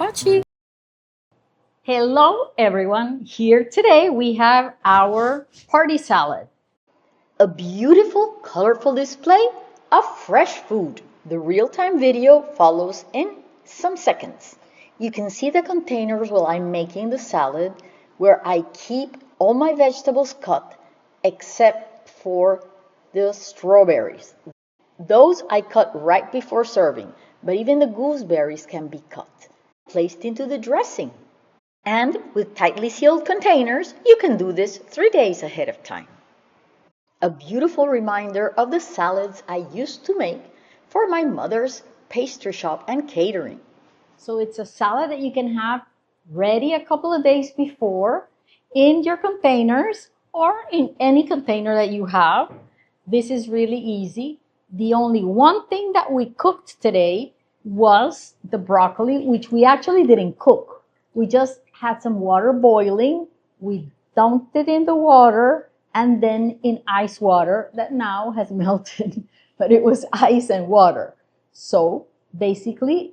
Pachi. Hello everyone, here today we have our party salad. A beautiful, colorful display of fresh food. The real-time video follows in some seconds. You can see the containers while I'm making the salad, where I keep all my vegetables cut except for the strawberries. Those I cut right before serving, but even the gooseberries can be cut, placed into the dressing. And with tightly sealed containers, you can do this 3 days ahead of time. A beautiful reminder of the salads I used to make for my mother's pastry shop and catering. So it's a salad that you can have ready a couple of days before in your containers or in any container that you have. This is really easy. The only one thing that we cooked today was the broccoli, which we actually didn't cook. We just had some water boiling. We dumped it in the water and then in ice water that now has melted, but it was ice and water. So basically,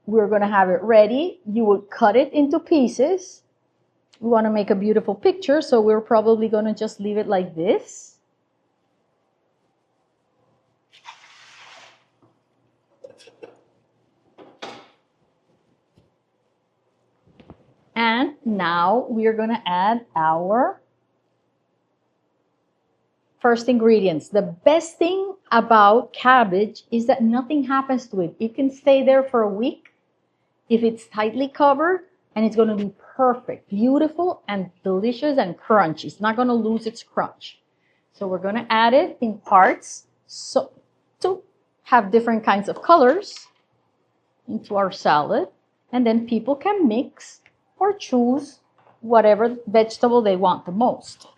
we're going to have it ready. You would cut it into pieces. We want to make a beautiful picture, so we're probably going to just leave it like this. And now we are going to add our first ingredients. The best thing about cabbage is that nothing happens to it. It can stay there for a week if it's tightly covered, and it's going to be perfect, beautiful, and delicious and crunchy. It's not going to lose its crunch. So we're going to add it in parts so to have different kinds of colors into our salad, and then people can mix or choose whatever vegetable they want the most.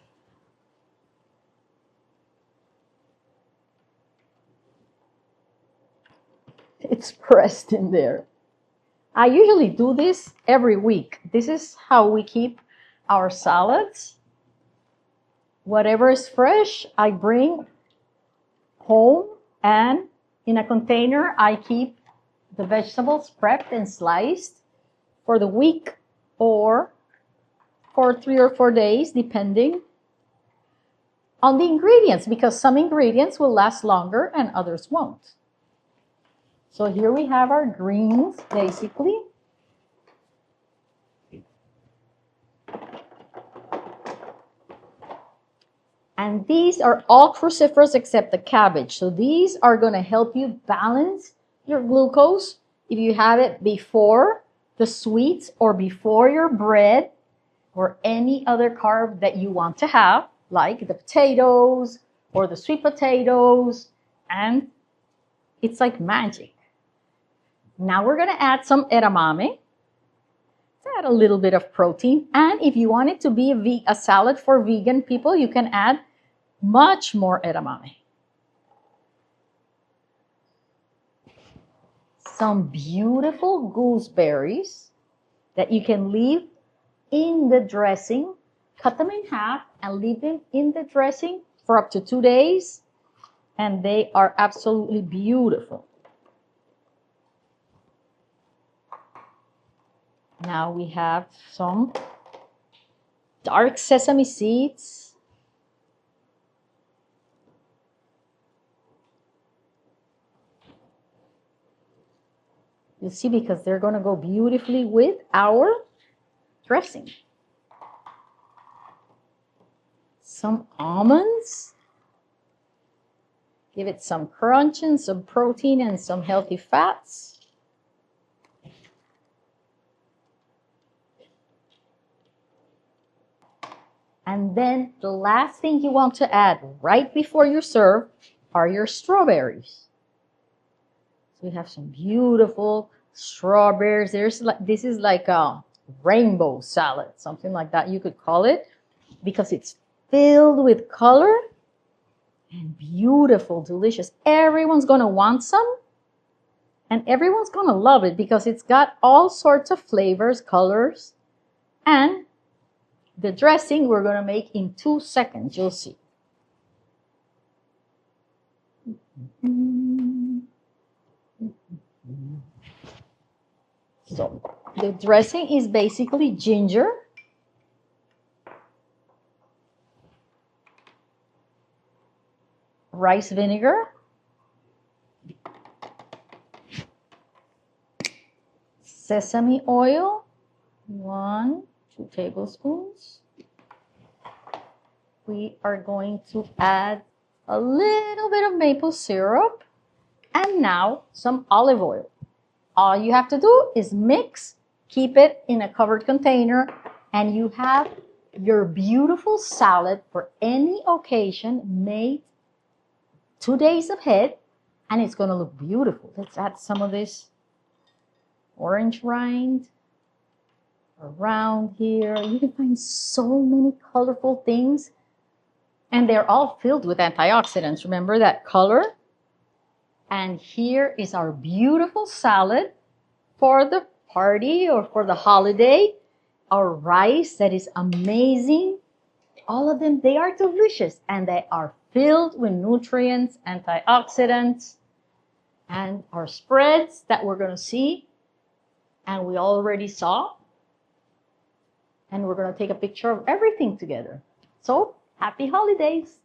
It's pressed in there. I usually do this every week. This is how we keep our salads. Whatever is fresh, I bring home, and in a container, I keep the vegetables prepped and sliced for the week or for 3 or 4 days, depending on the ingredients, because some ingredients will last longer and others won't. So here we have our greens, basically. And these are all cruciferous except the cabbage. So these are going to help you balance your glucose if you have it before the sweets or before your bread or any other carb that you want to have, like the potatoes or the sweet potatoes. And it's like magic. Now we're going to add some edamame. Let's add a little bit of protein. And if you want it to be a salad for vegan people, you can add much more edamame. Some beautiful gooseberries that you can leave in the dressing. Cut them in half and leave them in the dressing for up to 2 days. And they are absolutely beautiful. Now we have some dark sesame seeds. You'll see, because they're going to go beautifully with our dressing. Some almonds. Give it some crunch and some protein and some healthy fats. And then the last thing you want to add right before you serve are your strawberries. So we have some beautiful strawberries. This is like a rainbow salad, something like that you could call it, because it's filled with color and beautiful, delicious. Everyone's going to want some, and everyone's going to love it because it's got all sorts of flavors, colors, and the dressing we're going to make in 2 seconds. You'll see. So The dressing is basically ginger, rice vinegar, sesame oil, 2 tablespoons. We are going to add a little bit of maple syrup and now some olive oil. All you have to do is mix, keep it in a covered container, and you have your beautiful salad for any occasion made 2 days ahead, and it's going to look beautiful. Let's add some of this orange rind around here. You can find so many colorful things, and they're all filled with antioxidants. Remember that color? And here is our beautiful salad for the party or for the holiday. Our rice that is amazing. All of them, they are delicious and they are filled with nutrients, antioxidants, and our spreads that we're going to see and we already saw. And we're going to take a picture of everything together. So, happy holidays!